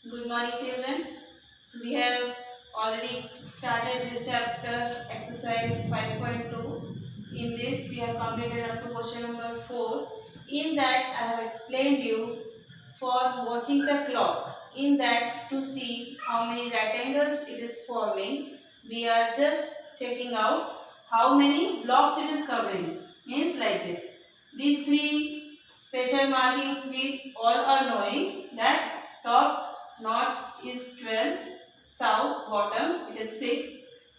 Good morning, children. We have already started this chapter, exercise 5.2. In this, we have completed up to question number 4. In that, I have explained you for watching the clock. In that, to see how many right angles it is forming, we are just checking out how many blocks it is covering. Means like this. These three special markings we all are knowing that top north is 12, south bottom it is 6,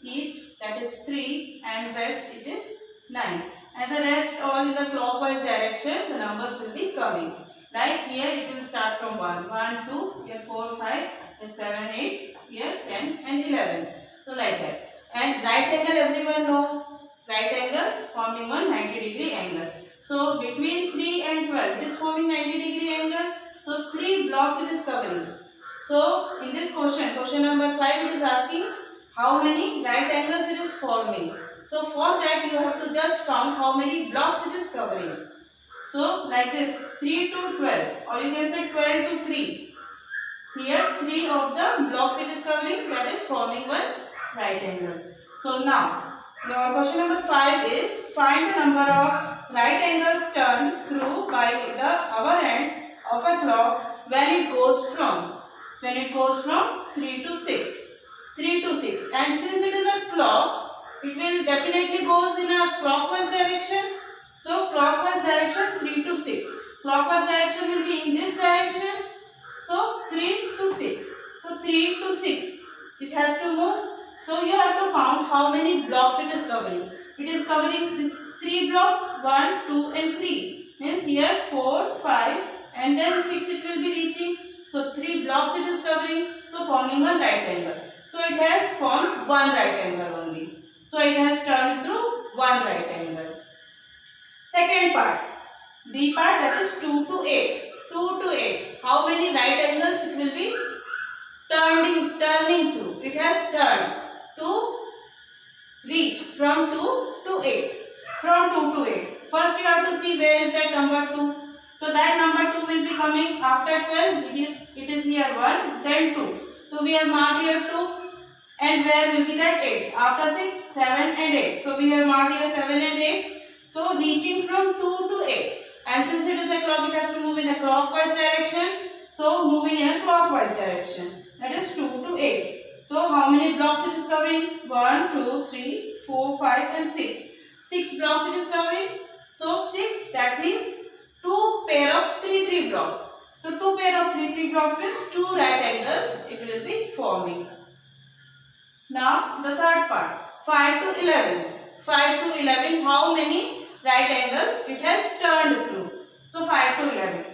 east that is 3 and west it is 9. And the rest all in the clockwise direction the numbers will be coming. Like here it will start from 1, 1, 2, here 4, 5, here 7, 8, here 10 and 11. So like that. And right angle everyone know. Right angle forming one 90-degree angle. So between 3 and 12 it is forming 90-degree angle. So 3 blocks it is covering. So in this question number 5 it is asking how many right angles it is forming. So for that you have to just count how many blocks it is covering. So like this 3 to 12 or you can say 12 to 3. Here 3 of the blocks it is covering, that is forming one right angle. So now your question number 5 is find the number of right angles turned through by the hour end of a clock when it goes from 3 to 6. 3 to 6. And since it is a clock, it will definitely goes in a clockwise direction. So clockwise direction 3 to 6. Clockwise direction will be in this direction. So 3 to 6. So 3 to 6. It has to move. So you have to count how many blocks it is covering. It is covering these 3 blocks 1, 2 and 3. Means here 4, 5 and then 6 it will be reaching. So 3 blocks it is covering, so forming one right angle. So it has formed one right angle only. So it has turned through one right angle. Second part, B part, that is 2 to 8. 2 to 8. How many right angles it will be turning through? It has turned to reach from 2 to 8. From 2 to 8. First you have to see where is that number 2. So that number 2 will be coming after 12. It is here 1, then 2. So we have marked here 2. And where will be that 8? After 6, 7 and 8. So we have marked here 7 and 8. So reaching from 2 to 8. And since it is a clock, it has to move in a clockwise direction. So moving in a clockwise direction. That is 2 to 8. So how many blocks it is covering? 1, 2, 3, 4, 5 and 6. 6 blocks it is covering. So 6, that means 2 pair of 3 blocks. So 2 pair of 3 blocks means 2 right angles it will be forming. Now the third part, 5 to 11. 5 to 11, how many right angles it has turned through? So 5 to 11.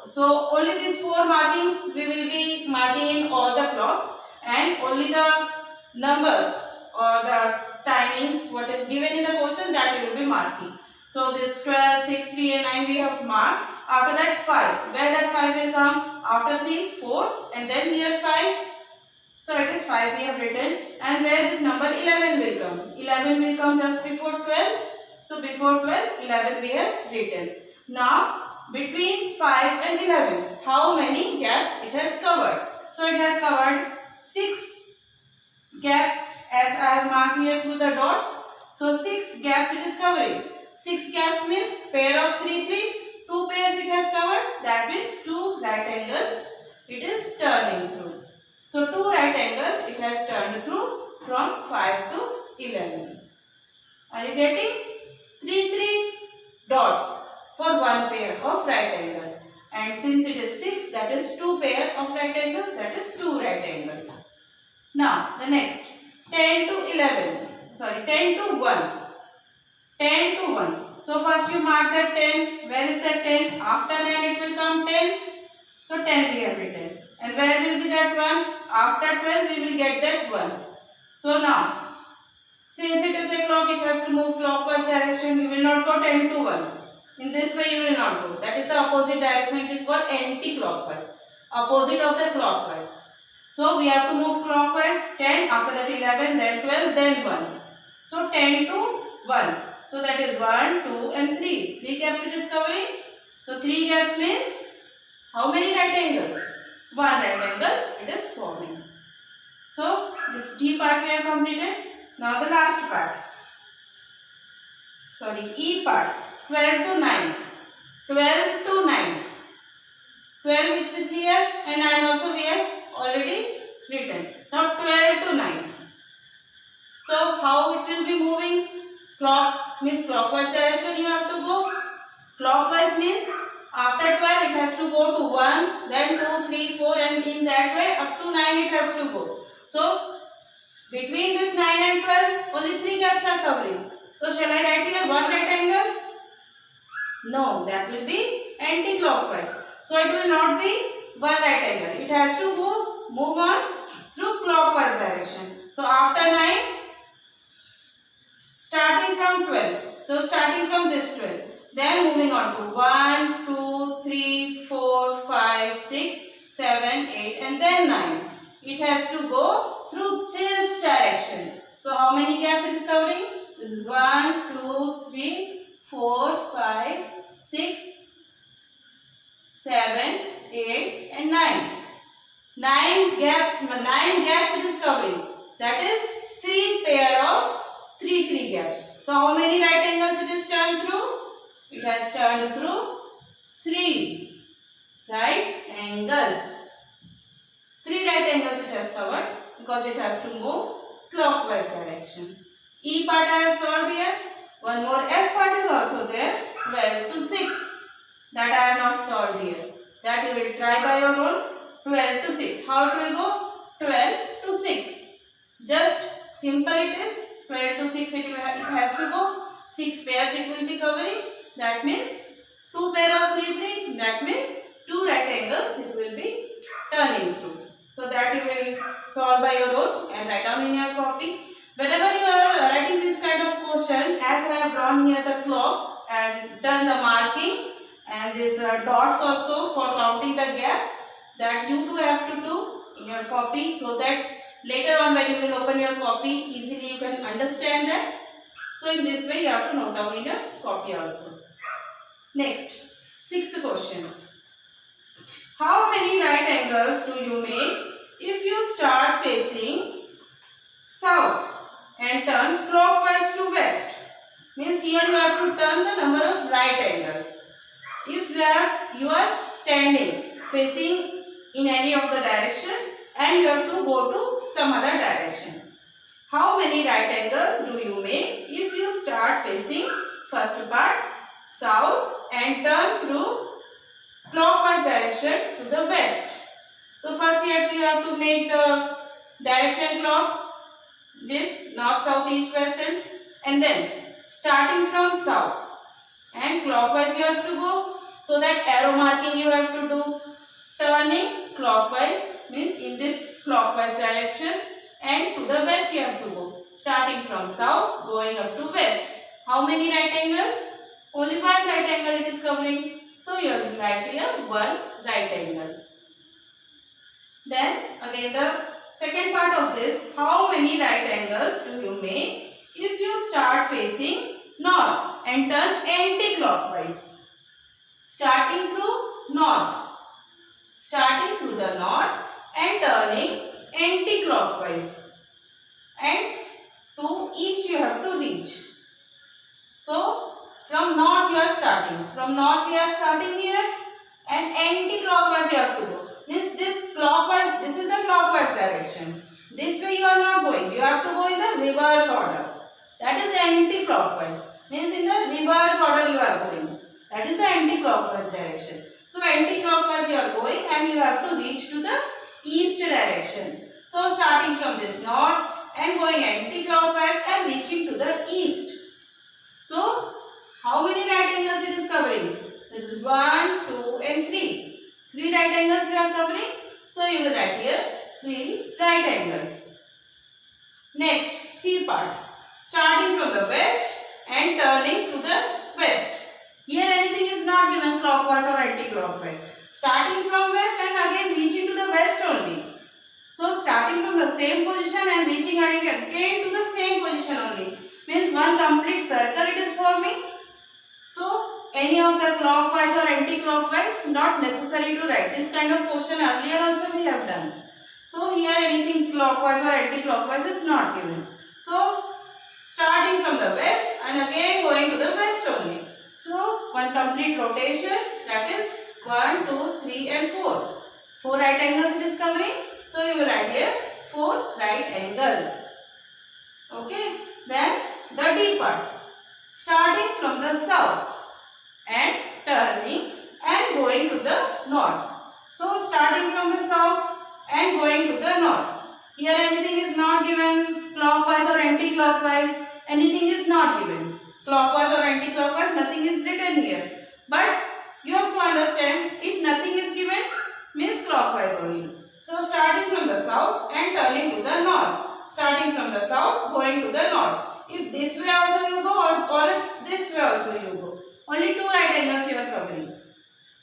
So only these 4 markings we will be marking in all the clocks, and only the numbers or the timings what is given in the question that we will be marking. So this 12, 6, 3 and 9 we have marked. After that 5. Where that 5 will come? After 3, 4 and then here 5. So it is 5 we have written. And where this number 11 will come? 11 will come just before 12. So before 12, 11 we have written. Now between 5 and 11, how many gaps it has covered? So it has covered 6 gaps as I have marked here through the dots. So 6 gaps it is covering. 6 gaps means pair of 3. 2 pairs it has covered. That means 2 right angles it is turning through. So 2 right angles it has turned through from 5 to 11. Are you getting? 3 dots for 1 pair of right angle. And since it is 6, that is 2 pair of right angles, that is 2 right angles. Now the next 10 to 11. Sorry, 10 to 1. 10 to 1. So first you mark that 10. Where is that 10? After 9 it will come 10. So 10 we have written. And where will be that 1? After 12 we will get that 1. So now, since it is a clock, it has to move clockwise direction. You will not go 10 to 1. In this way you will not go. That is the opposite direction. It is called anti-clockwise. Opposite of the clockwise. So we have to move clockwise. 10, after that 11, then 12, then 1. So 10 to 1. So that is 1, 2 and 3. 3 gaps it is covering. So 3 gaps means how many right angles? one right angle it is forming. So this D part we have completed. Now the last part. Sorry, E part. 12 to 9. 12 to 9. 12 which is here and 9 also we have already written. Now 12 to 9. So how it will be moving? Clock means clockwise direction you have to go. Clockwise means after 12 it has to go to 1, then 2, 3, 4 and in that way up to 9 it has to go. So between this 9 and 12 only 3 gaps are covering. So shall I write here one right angle? No, that will be anti-clockwise. So it will not be one right angle. It has to go move on through clockwise direction. So after 9, starting from 12. So starting from this 12. Then moving on to 1, 2, 3, 4, 5, 6, 7, 8 and then 9. It has to go through this direction. So how many gaps it is covering? This is 1, 2, 3, 4, 5, 6, 7, 8 and 9. 9 gaps it is covering. That is 3 pair of 3 gaps. So how many right angles it is turned through? It has turned through 3 right angles. 3 right angles it has covered because it has to move clockwise direction. E part I have solved here. One more F part is also there. 12 to 6. That I have not solved here. That you will try by your own. 12 to 6. How it will go? 12 to 6. Just simple it is. 12 to 6 it has to go. 6 pairs it will be covering. That means 2 pair of 3. That means 2 right angles it will be turning through. So that you will solve by your own and write down in your copy. Whenever you are writing this kind of question, as I have drawn here the clocks and done the marking and these dots also for counting the gaps, that you too have to do in your copy so that later on when you will open your copy easily you can understand that. So in this way you have to note down in your copy also. Next, 6th question. How many right angles do you make if you start facing south and turn clockwise to west? Means here you have to turn the number of right angles. If you are standing facing in any of the direction and you have to go to some other direction. How many right angles do you make if you start facing first part south and turn through clockwise direction to the west? So first we have to make the direction clock, this north, south, east, west and then starting from south and clockwise you have to go. So that arrow marking you have to do. Turning clockwise means in this clockwise direction and to the west you have to go. Starting from south going up to west. How many right angles? Only one right angle it is covering. So you have to write here one right angle. Then again the second part of this, how many right angles do you make if you start facing north and turn anti-clockwise? Starting through north. Starting through the north and turning anti-clockwise. And to east you have to reach. So from north you are starting. From north we are starting here and anti-clockwise you have to go. Means this clockwise, this is the clockwise direction. This way you are not going. You have to go in the reverse order. That is the anti-clockwise. Means in the reverse order you are going. That is the anti-clockwise direction. So anti-clockwise you are going and you have to reach to the east direction. So starting from this north and going anti-clockwise and reaching to the east. So how many right angles it is covering? This is 1, 2 and 3. 3 right angles you are covering. So you will write here 3 right angles. Next, C part. Starting from the west and turning to the west. Here anything is not given clockwise or anti-clockwise. Starting from west and again reaching to the west only. So starting from the same position and reaching again to the same position only. Means one complete circle it is forming. So any of the clockwise or anti-clockwise, not necessary to write. This kind of question earlier also we have done. So here anything clockwise or anti-clockwise is not given. So starting from the west and again going to the west only. So one complete rotation, that is 1, 2, 3 and 4. 4 right angles it is covering. So you will write here 4 right angles. Okay. Then the D part. Starting from the south and turning and going to the north. So starting from the south and going to the north. Here anything is not given, clockwise or anti-clockwise, anything is not given. Clockwise or anti-clockwise, nothing is written here. But you have to understand, if nothing is given, means clockwise only. So starting from the south and turning to the north. Starting from the south, going to the north. If this way also you go or if this way also you go. Only 2 right angles you are covering.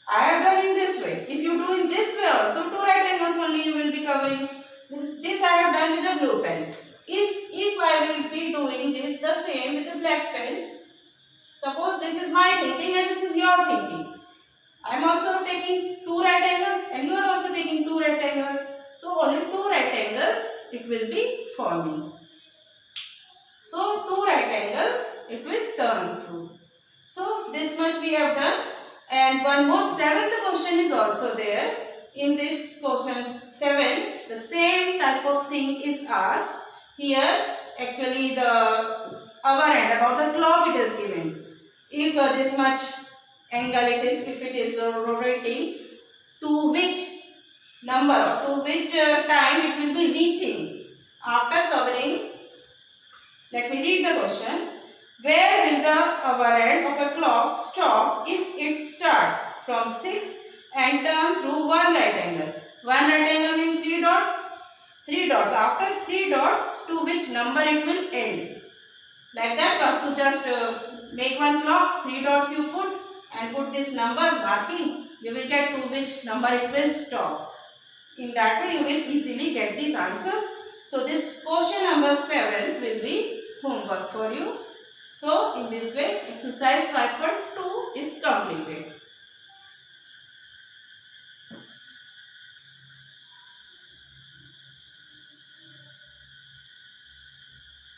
I have done in this way. If you do in this way also, 2 right angles only you will be covering. This I have done with the blue pen. If I will be doing this the same with the black pen, suppose this is my thinking and this is your thinking. I am also taking 2 right angles and you are also taking 2 right angles. So only 2 right angles it will be forming. So 2 right angles it will turn through. So this much we have done, and one more 7th question is also there. In this question 7, the same type of thing is asked. Here actually the hour end about the clock it is given. If this much angle it is, if it is rotating, to which number or to which time it will be reaching after covering. Let me read the question. Where will the hour end of a clock stop if it starts from 6 and turn through 1 right angle? 1 right angle means 3 dots. 3 dots. After 3 dots, to which number it will end? Like that, you have to just make one clock. 3 dots you put and put this number marking. You will get to which number it will stop. In that way, you will easily get these answers. So this question number 7 will be homework for you. So in this way, exercise 5.2 is completed.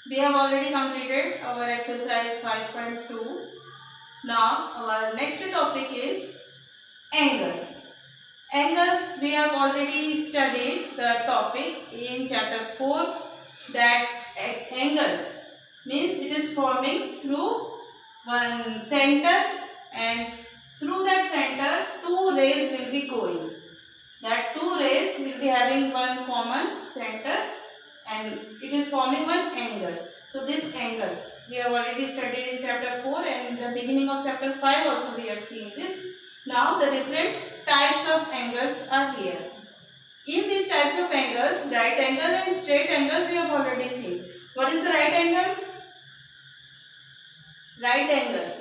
We have already completed our exercise 5.2. Now our next topic is angles. Angles, we have already studied the topic in chapter 4, that angles means it is forming through one center, and through that center 2 rays will be going. That 2 rays will be having one common center and it is forming one angle. So this angle we have already studied in chapter 4, and in the beginning of chapter 5 also we have seen this. Now the different types of angles are here. In these types of angles, right angle and straight angle we have already seen. What is the right angle? Right angle.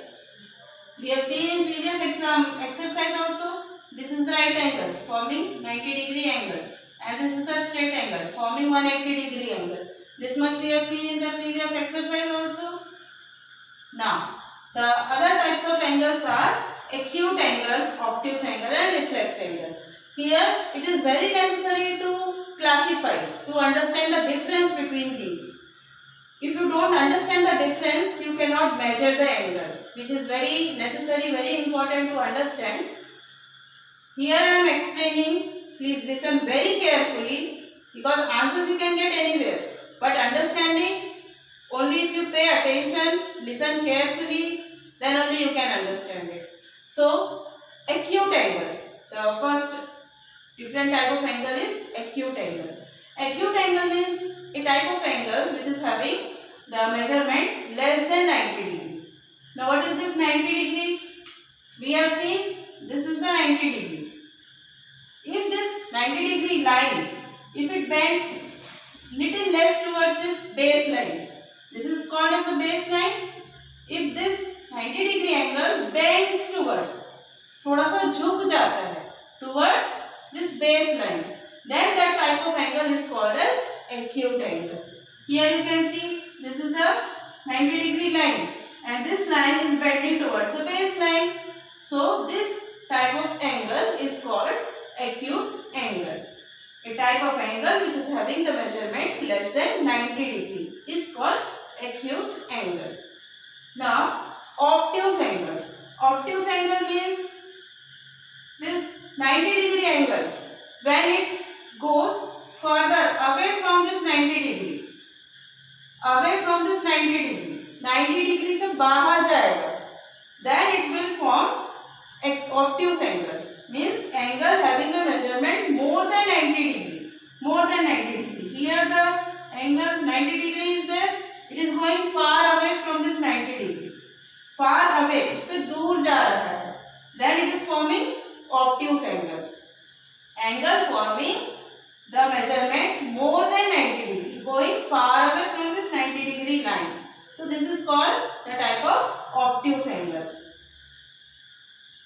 We have seen in previous exercise also. This is the right angle forming 90-degree angle, and this is the straight angle forming 180-degree angle. This much we have seen in the previous exercise also. Now, the other types of angles are acute angle, obtuse angle and reflex angle. Here it is very necessary to classify, to understand the difference between these. If you don't understand the difference, you cannot measure the angle, which is very necessary, very important to understand. Here I am explaining, please listen very carefully, because answers you can get anywhere. But understanding, only if you pay attention, listen carefully, then only you can understand it. So, acute angle. The first different type of angle is acute angle. Acute angle means a type of angle which is having the measurement less than 90 degree. Now what is this 90 degree? We have seen this is the 90 degree. If this 90 degree line, if it bends little less towards this baseline, this is called as the baseline. If this 90 degree angle bends towards, थोड़ा सा झुक जाता है towards this baseline, then that type of angle is called as acute angle. Here you can see this is the 90 degree line, and this line is bending towards the baseline. So this type of angle is called acute angle. A type of angle which is having the measurement less than 90 degree is called acute angle. Now obtuse angle. Obtuse angle means this 90 degree angle when it goes further away from this 90 degree. Away from this 90 degree. 90 degree से बाहर जाएगा. Then it will form obtuse angle. Means angle having the measurement more than 90 degree. More than 90 degree. Here the angle 90 degree is there. It is going far away from this 90 degree. Far away. उससे दूर जा रहा है. Then it is forming obtuse angle. Angle forming the measurement more than 90 degree. Going far away from this 90 degree line. So this is called the type of obtuse angle.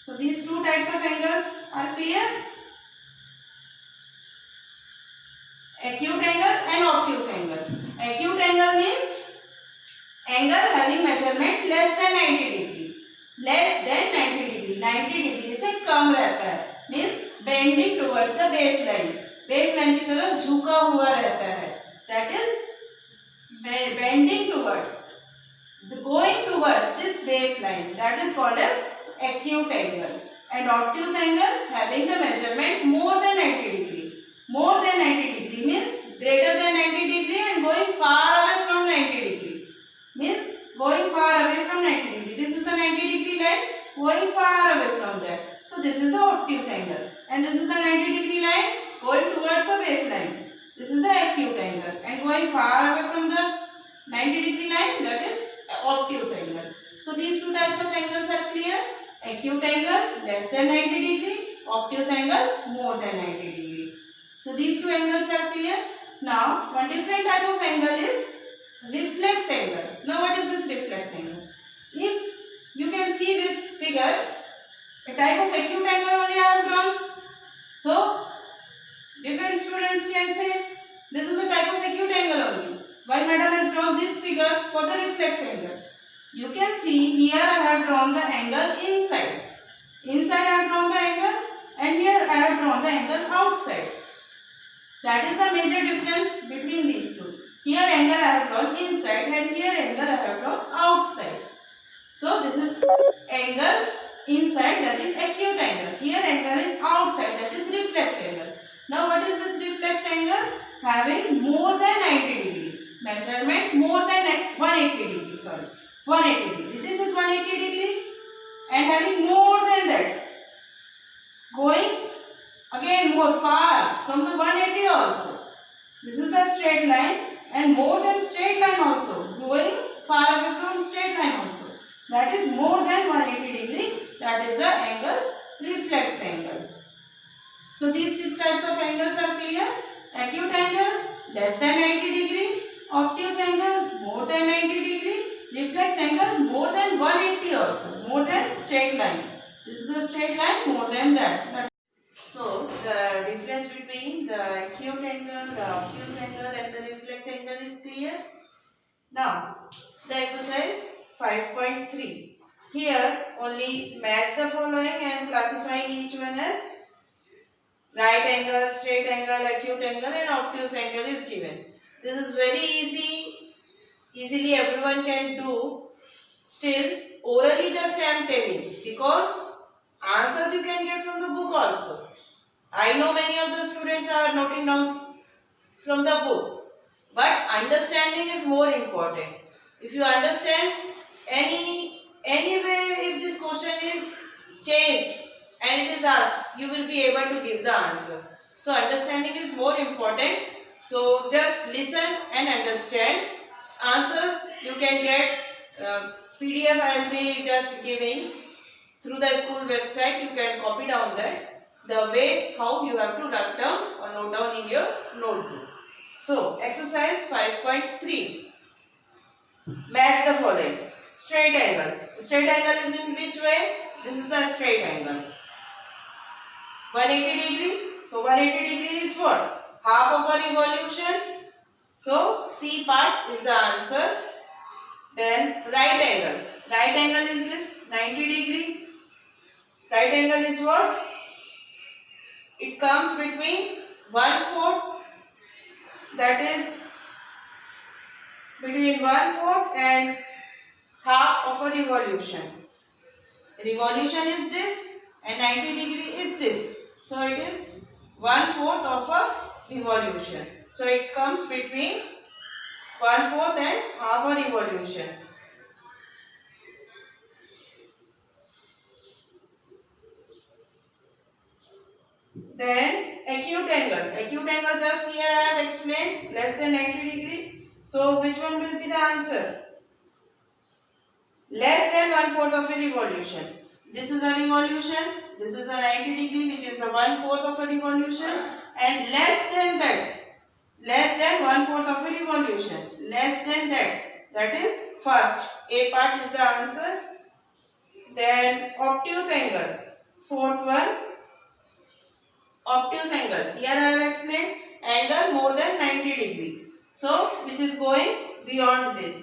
So these two types of angles are clear. Acute angle and obtuse angle. Acute angle means angle having measurement less than 90 degree. Less than 90 degree. 90 degree से कम रहता है. Means bending towards the baseline. Baseline की तरफ झुका हुआ रहता है. That is bending towards. Going towards this baseline. That is called as acute angle. And obtuse angle having the measurement more than 90 degree. More than 90 degree means greater than 90 degree and going far away from 90 degree. Means going far away from 90 degree. This is the 90 degree line. Going far away from that. So this is the obtuse angle. And this is the 90 degree line going towards the baseline. This is the acute angle. And going far away from the 90 degree line, that is obtuse angle. So these two types of angles are clear. Acute angle less than 90 degree, obtuse angle more than 90 degree. So these two angles are clear. Now one different type of angle is reflex angle. Now what is this reflex angle? If you can see this figure, a type of acute angle only I have drawn. So different students can say this is a type of acute angle only. Why madam has drawn this figure for the reflex angle? You can see here I have drawn the angle inside. Inside I have drawn the angle and here I have drawn the angle outside. That is the major difference between these two. Here angle I have drawn inside and here angle I have drawn outside. So this is angle inside, that is acute angle. Here angle is outside, that is reflex angle. Now what is this reflex angle? Having more than 90 degree. Measurement more than 180 degree. Sorry. 180 degree. This is 180 degree and having more than that. Going again more far from the 180 also. This is the straight line and more than straight line also. Going far away from straight line also. That is more than 180 degree. That is the angle reflex angle. So these two types of angles are clear. Acute angle less than 90 degree. Obtuse angle more than 90 degree. Reflex angle more than 180 also. More than straight line. This is the straight line more than that. So the difference between the acute angle, the obtuse angle and the reflex angle is clear. Now the exercise 5.3. Here only match the following and classifying each one as right angle, straight angle, acute angle and obtuse angle is given. This is very easy. Easily everyone can do. Still orally just I am telling because answers you can get from the book also. I know many of the students are noting down from the book. But understanding is more important. If you understand anyway, if this question is changed and it is asked, you will be able to give the answer. So understanding is more important. So just listen and understand. Answers you can get PDF I will be just giving through the school website. You can copy down that. The way how you have to write down or note down in your notebook. So exercise 5.3. Match the following. Straight angle. Straight angle is in which way? This is the straight angle. 180 degree. So 180 degree is what? Half of a revolution. So C part is the answer. Then right angle. Right angle is this 90 degree. Right angle is what? It comes between 1/4, that is between 1/4 and half of a revolution. Revolution is this and 90 degree is this. So it is 1/4 of a revolution. So it comes between 1/4 and half a revolution. Then acute angle. Acute angle just here I have explained, less than 90 degree. So which one will be the answer? Less than 1/4 of a revolution. This is a revolution. This is a 90 degree, which is the 1/4 of a revolution, and less than that. Less than 1/4 of a revolution. Less than that. That is first. A part is the answer. Then obtuse angle. Fourth one. Obtuse angle. Here I have explained angle more than 90 degree. So which is going beyond this.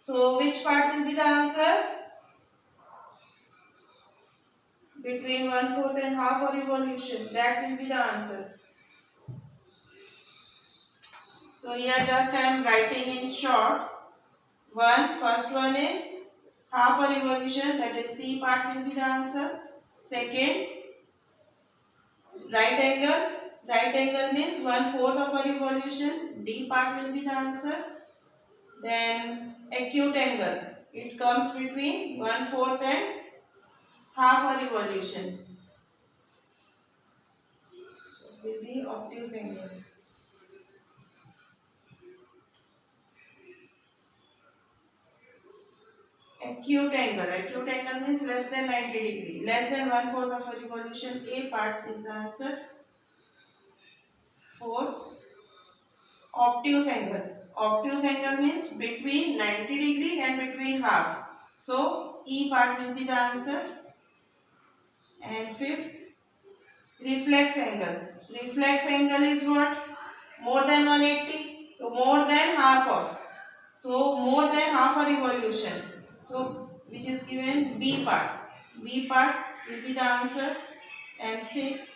So which part will be the answer? Between 1/4 and half a revolution. That will be the answer. So here just I am writing in short. First one is half a revolution, that is C part will be the answer. Second, right angle. Right angle means 1/4 of a revolution. D part will be the answer. Then acute angle. It comes between 1/4 and half a revolution. It will be obtuse angle. Acute angle. Acute angle means less than 90 degree. Less than 1/4 of a revolution. A part is the answer. Fourth, obtuse angle. Obtuse angle means between 90 degree and between half. So E part will be the answer. And fifth, reflex angle. Reflex angle is what? More than 180. So more than half of. So more than half a revolution. So which is given B part. B part will be the answer. And sixth,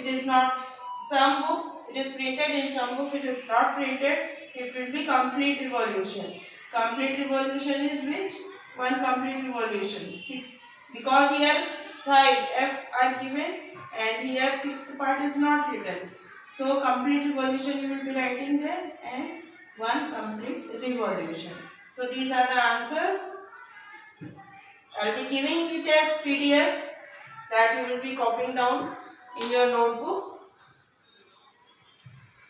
it is not, some books it is printed, in some books it is not printed. It will be complete revolution. Complete revolution is which? One complete revolution. 6. Because here 5 F are given and here sixth part is not written. So complete revolution you will be writing there and one complete revolution. So these are the answers. I will be giving you test PDF that you will be copying down in your notebook.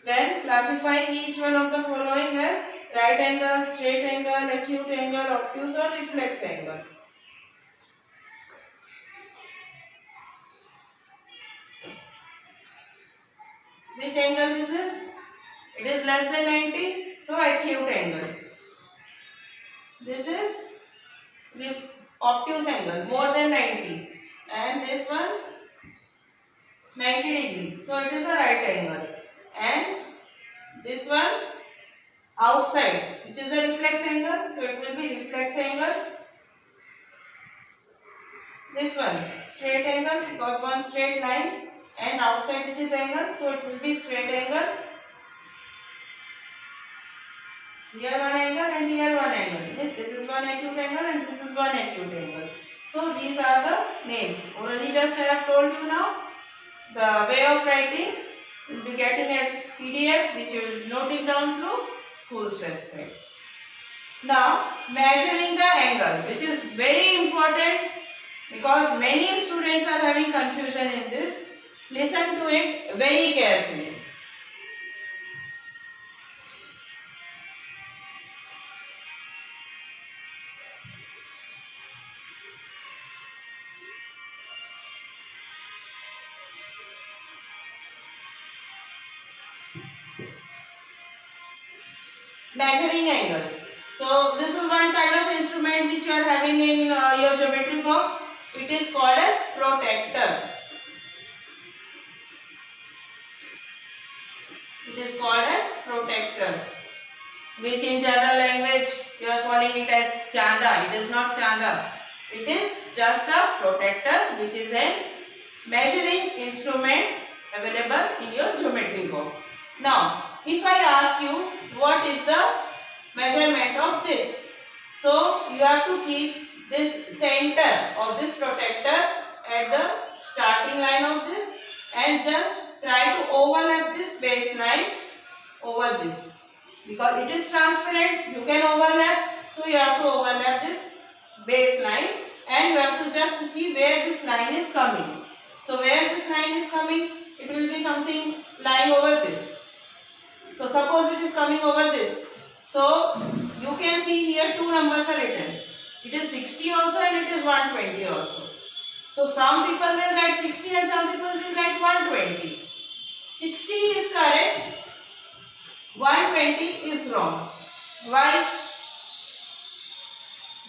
Then classify each one of the following as right angle, straight angle, acute angle, obtuse or reflex angle. Which angle this is? It is less than 90, so acute angle. This is obtuse angle, more than 90. And this one, 90 degree. So it is a right angle. And this one, outside, which is the reflex angle. So it will be reflex angle. This one, straight angle, because one straight line. And outside it is angle, so it will be straight angle. Here one angle and here one angle. This is one acute angle and this is one acute angle. So these are the names. Only just I have told you now. The way of writing will be getting as PDF, which you will note it down through school's website. Now measuring the angle, which is very important because many students are having confusion in this. Listen to it very carefully. Measuring angles. So this is one kind of instrument which you are having in your geometry box. It is called as protractor. It is called as protractor, which in general language you are calling it as chanda. It is not chanda. It is just a protractor, which is a measuring instrument available in your geometry box. Now, if I ask you what is the measurement of this, so you have to keep this center of this protractor at the starting line of this and just try to overlap this baseline over this. Because it is transparent, you can overlap, so you have to overlap this baseline and you have to just see where this line is coming. So where this line is coming, it will be something lying over this. So suppose it is coming over this. So you can see here two numbers are written. It is 60 also and it is 120 also. So some people will write 60 and some people will write 120. 60 is correct, 120 is wrong. Why?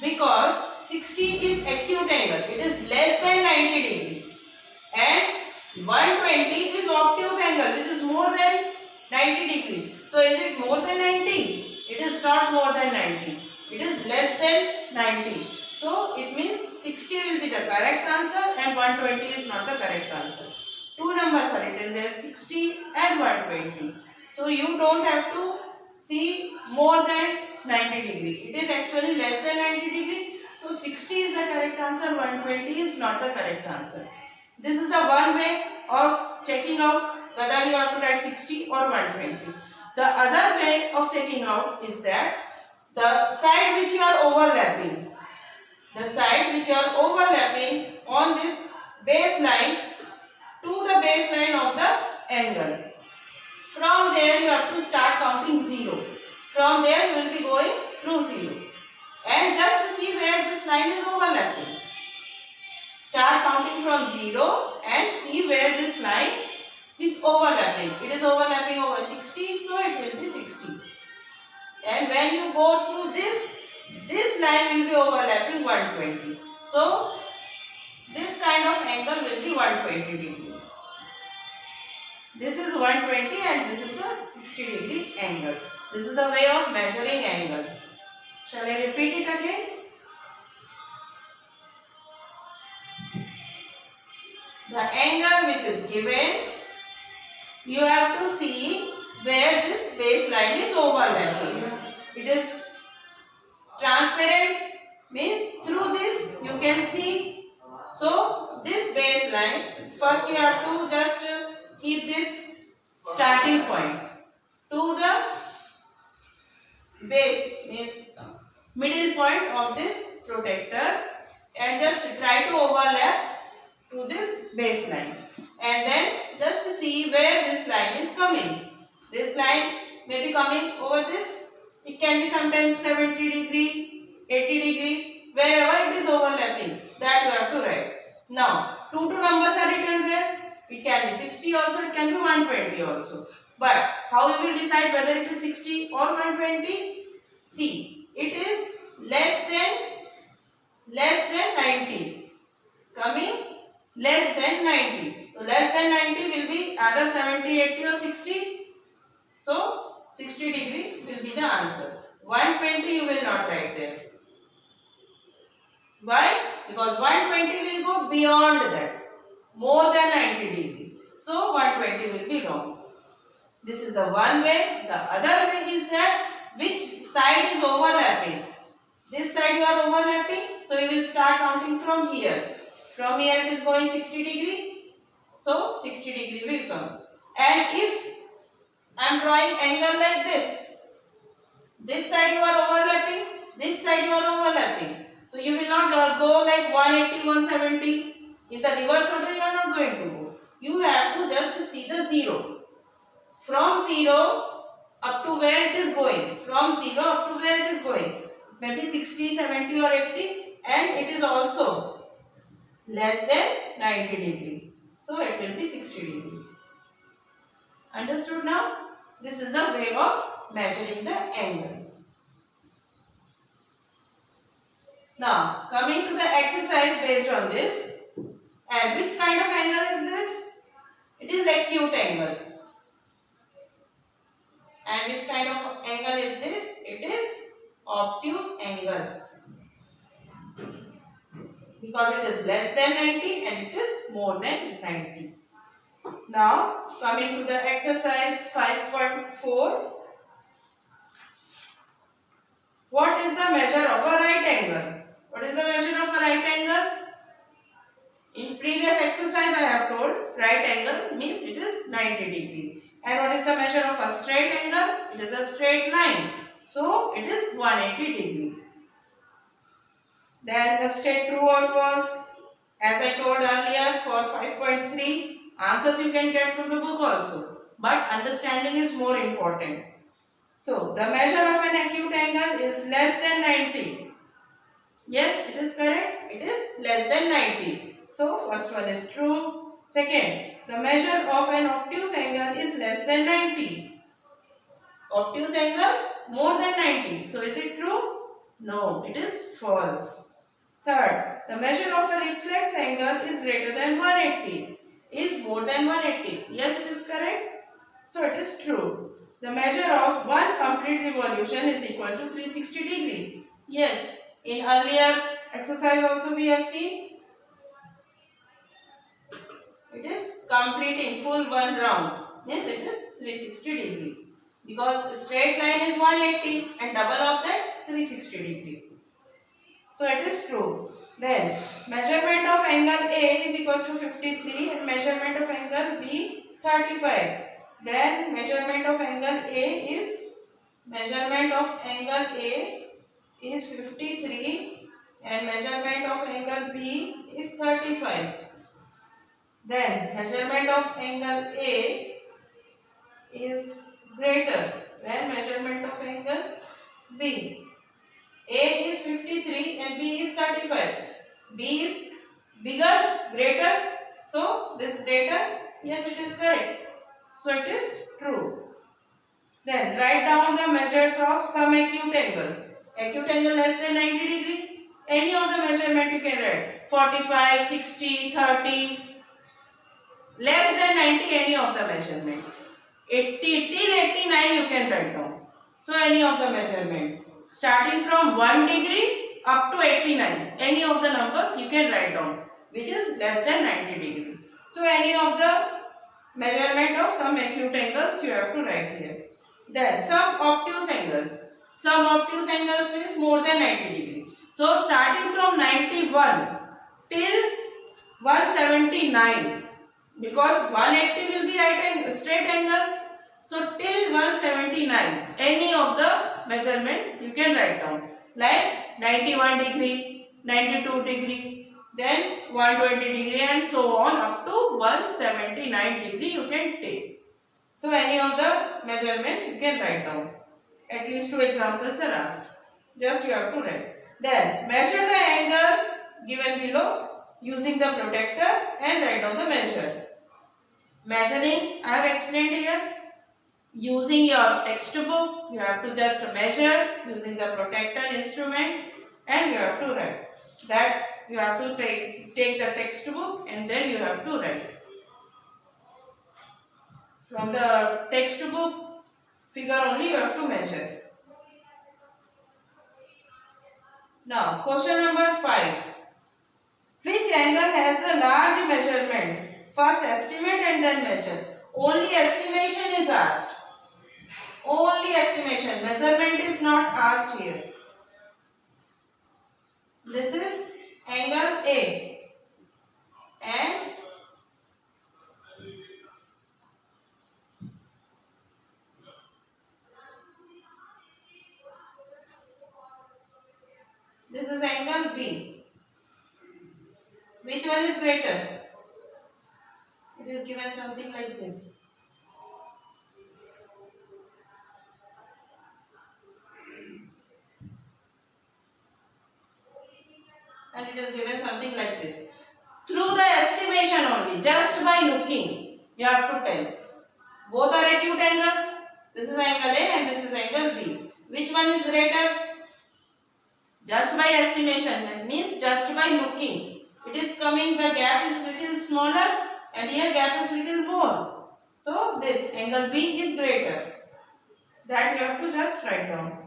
Because 60 is acute angle. It is less than 90 degree. And 120 is obtuse angle, which is more than 90 degree. So is it more than 90? It is not more than 90. It is less than 90. So it means 60 will be the correct answer and 120 is not the correct answer. Two numbers are written there, 60 and 120. So you don't have to see more than 90 degree. It is actually less than 90 degree. So 60 is the correct answer, 120 is not the correct answer. This is the one way of checking out whether you have to write 60 or 120. The other way of checking out is that the side which you are overlapping, on this baseline to the baseline of the angle. From there you have to start counting 0. From there you will be going through 0. And just to see where this line is overlapping. Start counting from 0 and see where this line is overlapping. It is overlapping over 60, so it will be 60. And when you go through this line will be overlapping 120. So this kind of angle will be 120 degree. This is 120 and this is a 60 degree angle. This is the way of measuring angle. Shall I repeat it again? The angle which is given, you have to see where this baseline is overlapping. It is transparent, means through this you can see. So this baseline, first you have to just keep this starting point to the base, means middle point of this protector, and just try to overlap to this baseline, and then just see where this line is coming. This line may be coming over this. It can be sometimes 70 degree, 80 degree, wherever it is overlapping, that you have to write. Now, two numbers are written there. It can be 60 also, it can be 120 also. But how you will decide whether it is 60 or 120? See, it is less than 90. Coming less than 90. So less than 90 will be either 70, 80 or 60. So 60 degree will be the answer. 120 you will not write there. Why? Because 120 will go beyond that. More than 90 degree. So 120 will be wrong. This is the one way. The other way is that which side is overlapping. This side you are overlapping. So you will start counting from here. From here it is going 60 degree. So 60 degree will come. And if I am drawing angle like this side you are overlapping, this side you are overlapping. So you will not go like 180, 170. In the reverse order you are not going to go. You have to just see the 0. From 0 up to where it is going. From 0 up to where it is going. Maybe 60, 70 or 80, and it is also less than 90 degree. So it will be 60 degree. Understood now? This is the way of measuring the angle. Now, coming to the exercise based on this. And which kind of angle is this? It is acute angle. And which kind of angle is this? It is obtuse angle. because it is less than 90 and it is more than 90. Now coming to the exercise 5.4. What is the measure of a right angle? What is the measure of a right angle? In previous exercise I have told right angle means it is 90 degree. And what is the measure of a straight angle? It is a straight line. So it is 180 degree. Then let's state true or false. As I told earlier for 5.3, answers you can get from the book also. But understanding is more important. So the measure of an acute angle is less than 90. Yes, it is correct. It is less than 90. So first one is true. Second, the measure of an obtuse angle is less than 90. Obtuse angle more than 90. So is it true? No, it is false. Third, the measure of a reflex angle is greater than 180. Is more than 180. Yes, it is correct. So it is true. The measure of one complete revolution is equal to 360 degree. Yes, in earlier exercise also we have seen. It is completing full one round. Yes, it is 360 degree. Because straight line is 180 and double of that 360 degree. So it is true. Then measurement of angle A is equal to 53 and measurement of angle B 35. Then measurement of angle A is 53 and measurement of angle B is 35. Then measurement of angle A is greater than measurement of angle B. A is 53 and B is 35. B is bigger, greater. So this greater, yes, it is correct. So it is true. Then write down the measures of some acute angles. Acute angle less than 90 degree. Any of the measurement you can write. 45, 60, 30. Less than 90, any of the measurement. 80 till 89 you can write down. So any of the measurement. Starting from 1 degree up to 89. Any of the numbers you can write down. Which is less than 90 degree. So any of the measurement of some acute angles you have to write here. Then some obtuse angles. Some obtuse angles means more than 90 degree. So starting from 91 till 179. Because 180 will be straight angle. So till 179, any of the measurements you can write down. Like 91 degree, 92 degree, then 120 degree and so on up to 179 degree you can take. So any of the measurements you can write down. At least 2 examples are asked. Just you have to write. Then measure the angle given below using the protractor and write down the measure. Measuring, I have explained here. Using your textbook, you have to just measure using the protractor instrument and you have to write. That you have to take the textbook and then you have to write. From the textbook figure only you have to measure. Now, question number 5. Which angle has the large measurement? First estimate and then measure. Only estimation is asked. Only estimation. Measurement is not asked here. This is angle A. And this is angle B. Which one is greater? It is given something like this. And it is given something like this. Through the estimation only, just by looking, you have to tell. Both are acute angles. This is angle A and this is angle B. Which one is greater? Just by estimation, that means just by looking. It is coming, the gap is little smaller and here gap is little more. So this angle B is greater. That you have to just write down.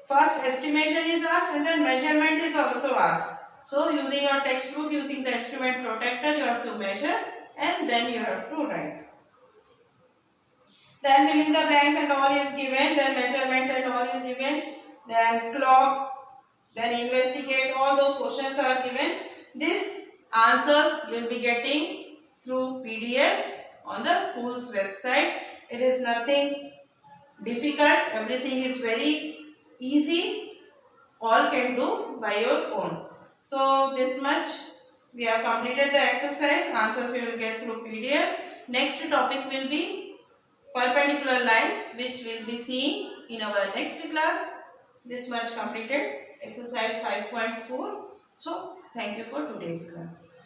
First estimation is asked and then measurement is also asked. So using your textbook, using the instrument protector, you have to measure and then you have to write. Then filling the blanks and all is given, then measurement and all is given, then clock, then investigate, all those questions are given. These answers you will be getting through PDF on the school's website. It is nothing difficult, everything is very easy, all can do by your own. So this much we have completed the exercise, answers you will get through PDF. Next topic will be perpendicular lines, which will be seen in our next class. This much completed exercise 5.4. So thank you for today's class.